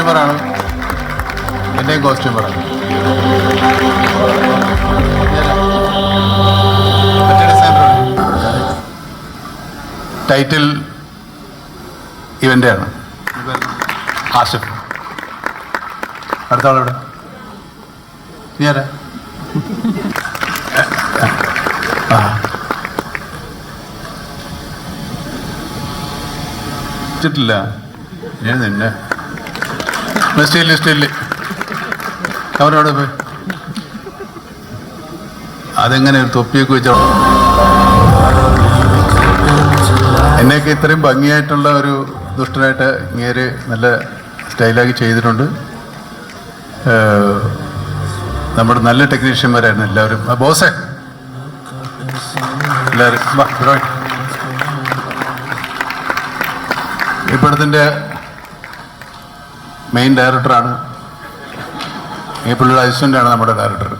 കോസ്റ്റ്യൂമറാണ്, എൻ്റെയും കോസ്റ്റ്യൂമറാണ്. ടൈറ്റിൽ ഇവൻ്റെ ആണ്. ആഷിഫ്. അടുത്ത ആളെവിടെ? നീ ആരാ? ില്ല ഞാൻ നിന്നെ ലിസ്റ്റില്ല അവരവിടെ പോയി അതെങ്ങനെ തൊപ്പിയൊക്കെ വെച്ചോ. എന്നെയൊക്കെ ഇത്രയും ഭംഗിയായിട്ടുള്ള ഒരു ദുഷ്ടനായിട്ട് ഇങ്ങേര് നല്ല സ്റ്റൈലാക്കി ചെയ്തിട്ടുണ്ട്. നമ്മുടെ നല്ല ടെക്നീഷ്യന്മാരായിരുന്നു എല്ലാവരും. ബോസേ എല്ലാവരും ഈ പടത്തിൻ്റെ മെയിൻ ഡയറക്ടറാണ്. ഈ പുള്ളിയുടെ അസിസ്റ്റൻ്റാണ് നമ്മുടെ ഡയറക്ടർ.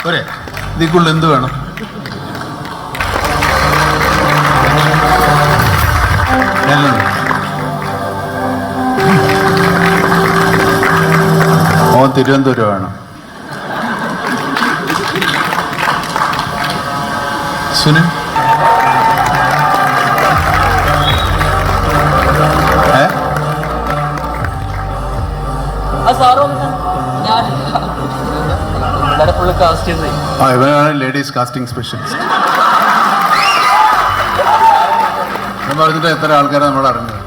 ഒരേ ഇതിക്കുള്ളിൽ എന്ത് വേണം? ഓൻ തിരുവനന്തപുരമാണ്. സുനിൽ ഇവനാണ് ലേഡീസ് കാസ്റ്റിംഗ് സ്പെഷ്യലിസ്റ്റ്. ഞാൻ പറഞ്ഞിട്ട് എത്ര ആൾക്കാരെ നമ്മൾ അറിഞ്ഞത്.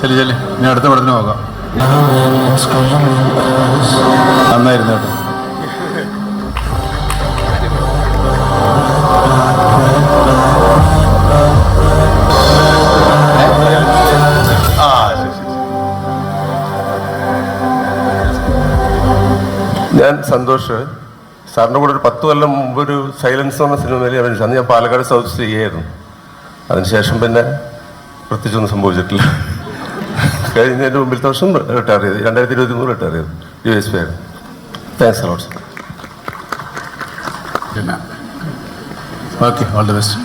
ശരി ശരി, ഞാൻ അടുത്ത പടത്തിന് നോക്കാം. നന്നായിരുന്നു കേട്ടോ. ഞാൻ സന്തോഷ് സാറിൻ്റെ കൂടെ ഒരു 10 കൊല്ലം മുമ്പ് ഒരു സൈലൻസ് എന്ന സിനിമയിൽ അഭിനയിച്ചു. അന്ന് ഞാൻ പാലക്കാട് സൗത്ത് ചെയ്യായിരുന്നു. അതിനുശേഷം പിന്നെ പ്രത്യേകിച്ചൊന്നും സംഭവിച്ചിട്ടില്ല. കഴിഞ്ഞതിൻ്റെ മുമ്പിലത്തെ വർഷം റിട്ടയർ ചെയ്തു. 2023 റിട്ടയർ ചെയ്തു. USP ആയിരുന്നു. Thanks a lot sir. Okay, all the best.